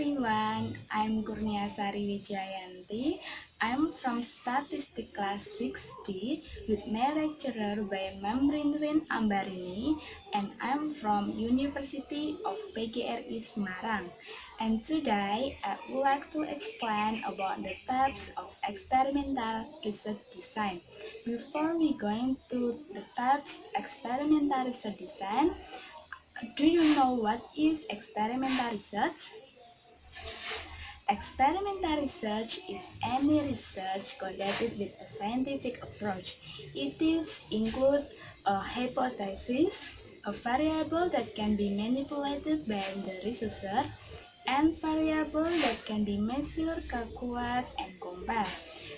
everyone, I'm Kurnia Sari Wijayanti. I'm from Statistics Class 6D with my lecturer by Ririn Ambarini, and I'm from University of PGRI Semarang. And today I would like to explain about the types of experimental research design. Before we go into the types experimental research design, do you know what is experimental research? Experimental research is any research conducted with a scientific approach. It is include a hypothesis, a variable that can be manipulated by the researcher, and variable that can be measured, calculated, and compared.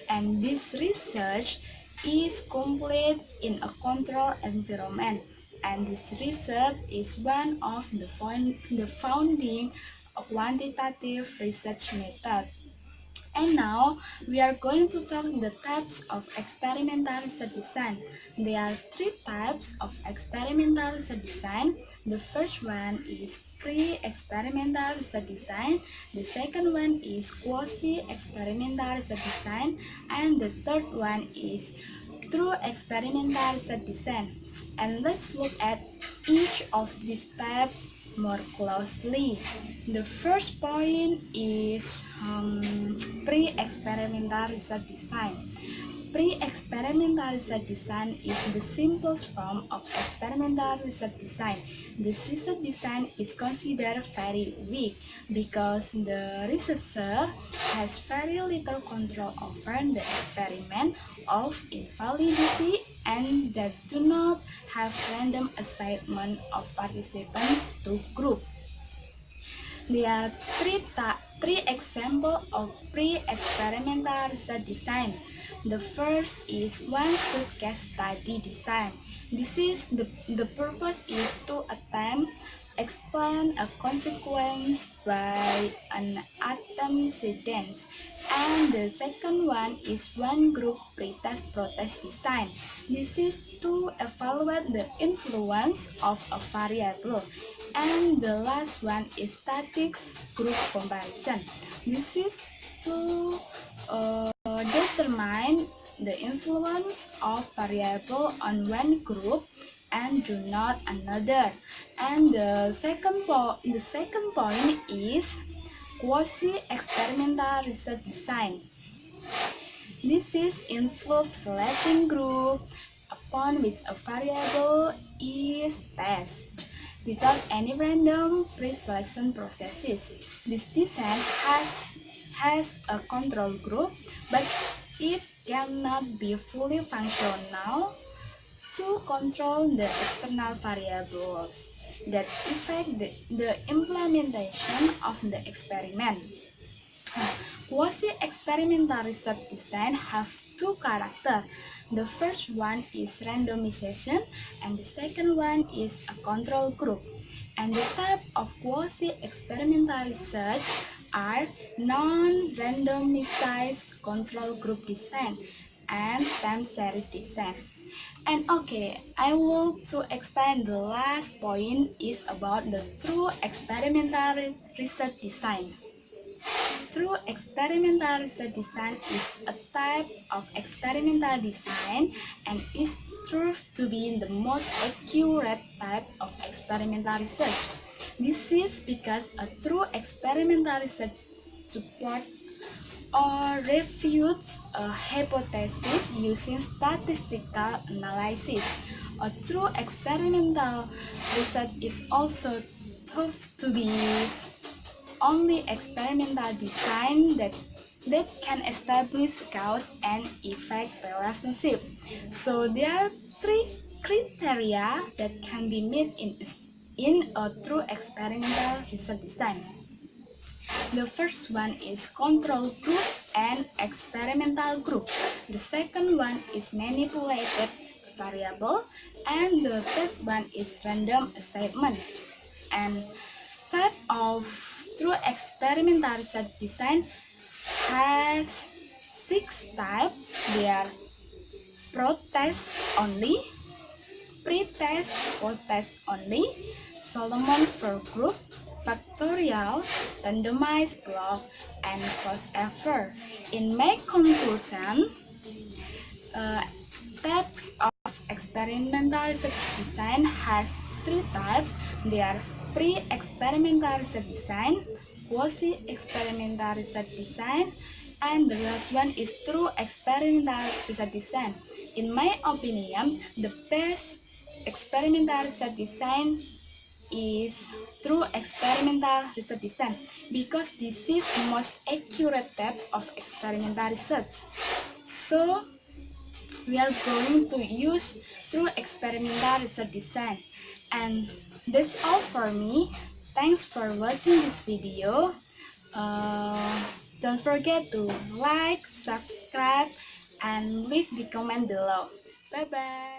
And this research is complete in a controlled environment. And this research is one of the founding quantitative research method. And now we are going to talk the types of experimental research design. There are three types of experimental research design. The first one is pre-experimental research design. The second one is quasi-experimental research design. And the third one is true experimental research design. And let's look at each of these types more closely. The first point is pre-experimental research design. Pre-experimental research design is the simplest form of experimental research design. This research design is considered very weak because the researcher has very little control over the experiment of invalidity and that do not have random assignment of participants to groups. There are three examples of pre-experimental research design. The first is one-shot case study design. The purpose is to attempt explain a consequence by an antecedent. And the second one is one group pretest protest design. This is to evaluate the influence of a variable. And the last one is statistics group comparison. This is to determine the influence of variable on one group and do not another. And the second point is quasi-experimental research design. This is involves selecting group upon which a variable is tested without any random pre-selection processes. This design has a control group, but it cannot be fully functional to control the external variables that affect the implementation of the experiment. Quasi-experimental research design have two characters. The first one is randomization and the second one is a control group. And the type of quasi-experimental research are non-randomized control group design and time series design. And okay, I want to explain the last point is about the true experimental research design. True experimental research design is a type of experimental design and is proved to be the most accurate type of experimental research. This is because a true experimental research supports or refutes a hypothesis using statistical analysis. A true experimental research is also thought to be only experimental design that can establish cause and effect relationship. So there are three criteria that can be met in a true experimental research design. The first one is control group and experimental group. The second one is manipulated variable, and the third one is random assignment. And type of true experimental research design has 6 types. They are protest only, pre-test, post-test only, Solomon for group, factorial, randomized block, and crossover. In my conclusion, uh, types of experimental research design has three types. They are pre-experimental research design, quasi-experimental research design, and the last one is true experimental research design. In my opinion, the best experimental research design is through experimental research design because this is the most accurate type of experimental research. So we are going to use through experimental research design. And that's all for me. Thanks for watching this video. Don't forget to like, subscribe, and leave the comment below. Bye bye.